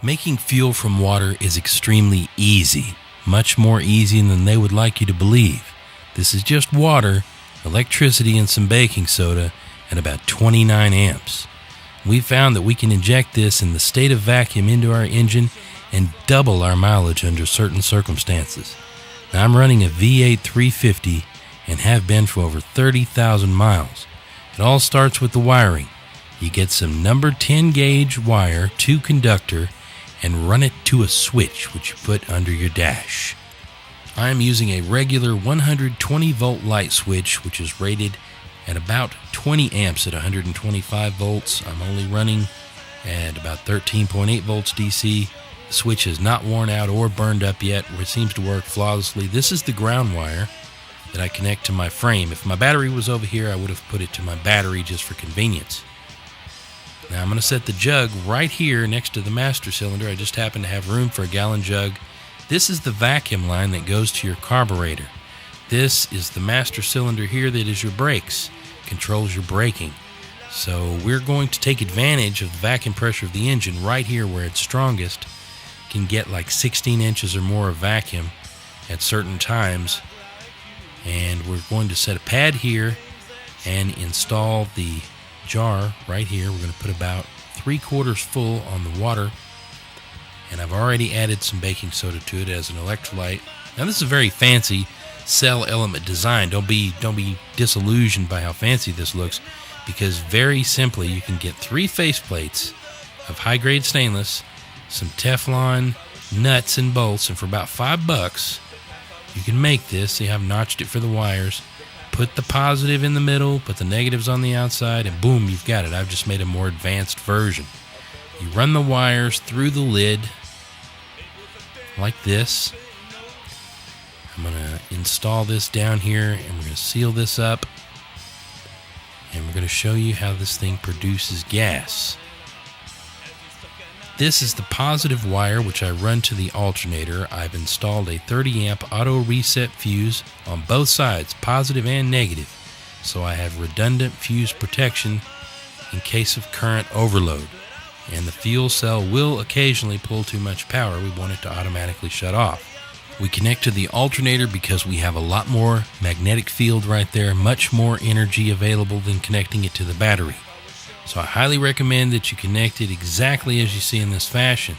Making fuel from water is extremely easy, much more easy than they would like you to believe. This is just water, electricity, and some baking soda at about 29 amps. We found that we can inject this in the state of vacuum into our engine and double our mileage under certain circumstances. Now I'm running a V8 350 and have been for over 30,000 miles. It all starts with the wiring. You get some number 10 gauge wire, 2 conductor, and run it to a switch which you put under your dash. I am using a regular 120 volt light switch which is rated at about 20 amps at 125 volts. I'm only running at about 13.8 volts DC. The switch is not worn out or burned up yet, where it seems to work flawlessly. This is the ground wire that I connect to my frame. If my battery was over here, I would have put it to my battery just for convenience. Now I'm going to set the jug right here next to the master cylinder. I just happen to have room for a gallon jug. This is the vacuum line that goes to your carburetor. This is the master cylinder here that is your brakes, controls your braking. So we're going to take advantage of the vacuum pressure of the engine right here where it's strongest. Can get like 16 inches or more of vacuum at certain times. And we're going to set a pad here and install the jar right here. We're going to put about 3/4 full on the water, and I've already added some baking soda to it as an electrolyte. Now this is a very fancy cell element design. Don't be disillusioned by how fancy this looks, because very simply you can get 3 faceplates of high-grade stainless, some Teflon nuts and bolts, and for about $5 you can make this. See, I've notched it for the wires. Put the positive in the middle, put the negatives on the outside, and boom, you've got it. I've just made a more advanced version. You run the wires through the lid like this. I'm going to install this down here, and we're going to seal this up, and we're going to show you how this thing produces gas. This is the positive wire which I run to the alternator. I've installed a 30 amp auto reset fuse on both sides, positive and negative, so I have redundant fuse protection in case of current overload. And the fuel cell will occasionally pull too much power. We want it to automatically shut off. We connect to the alternator because we have a lot more magnetic field right there, much more energy available than connecting it to the battery. So I highly recommend that you connect it exactly as you see in this fashion.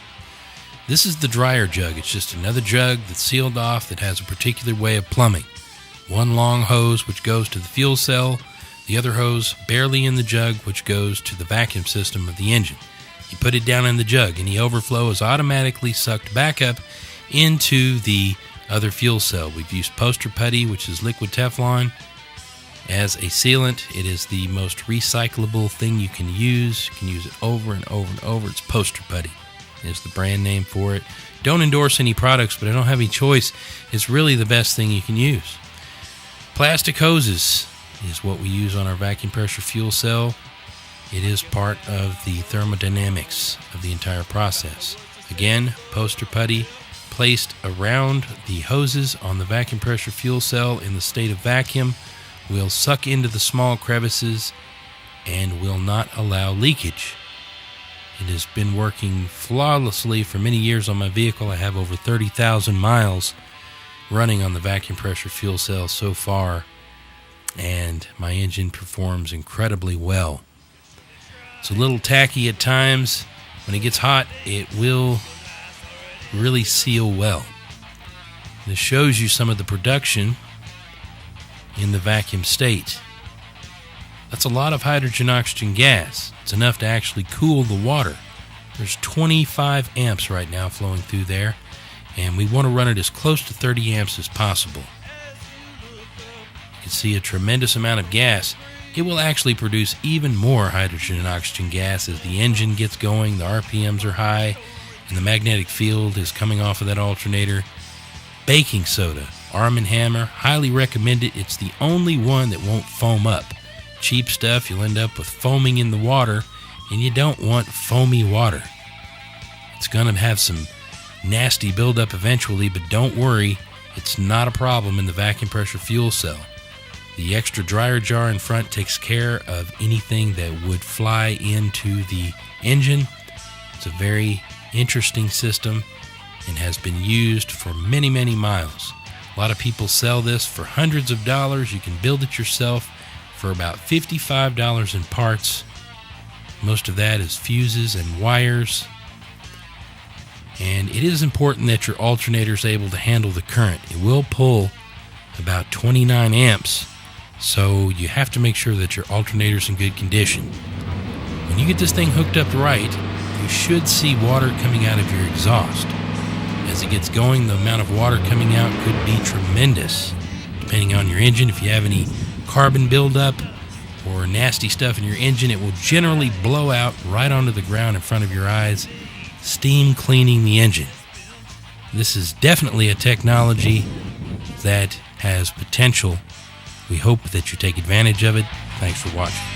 This is the dryer jug. It's just another jug that's sealed off that has a particular way of plumbing. One long hose which goes to the fuel cell, the other hose barely in the jug which goes to the vacuum system of the engine. You put it down in the jug, any overflow is automatically sucked back up into the other fuel cell. We've used poster putty, which is liquid Teflon, as a sealant. It is the most recyclable thing you can use. You can use it over and over and over. It's poster putty is the brand name for it. Don't endorse any products, but I don't have any choice. It's really the best thing you can use. Plastic hoses is what we use on our vacuum pressure fuel cell. It is part of the thermodynamics of the entire process. Again, poster putty placed around the hoses on the vacuum pressure fuel cell in the state of vacuum will suck into the small crevices and will not allow leakage. It has been working flawlessly for many years on my vehicle. I have over 30,000 miles running on the vacuum pressure fuel cell so far, and my engine performs incredibly well. It's a little tacky at times. When it gets hot, it will really seal well. This shows you some of the production in the vacuum state. That's a lot of hydrogen oxygen gas. It's enough to actually cool the water. There's 25 amps right now flowing through there, and we want to run it as close to 30 amps as possible. You can see a tremendous amount of gas. It will actually produce even more hydrogen and oxygen gas as the engine gets going, the RPMs are high, and the magnetic field is coming off of that alternator. Baking soda, Arm & Hammer, highly recommend it. It's the only one that won't foam up. Cheap stuff, you'll end up with foaming in the water, and you don't want foamy water. It's going to have some nasty buildup eventually, but don't worry, it's not a problem in the vacuum pressure fuel cell. The extra dryer jar in front takes care of anything that would fly into the engine. It's a very interesting system and has been used for many, many miles. A lot of people sell this for hundreds of dollars. You can build it yourself for about $55 in parts. Most of that is fuses and wires. And it is important that your alternator is able to handle the current. It will pull about 29 amps, so you have to make sure that your alternator is in good condition. When you get this thing hooked up right, you should see water coming out of your exhaust. As it gets going, the amount of water coming out could be tremendous. Depending on your engine, if you have any carbon buildup or nasty stuff in your engine, it will generally blow out right onto the ground in front of your eyes, steam cleaning the engine. This is definitely a technology that has potential. We hope that you take advantage of it. Thanks for watching.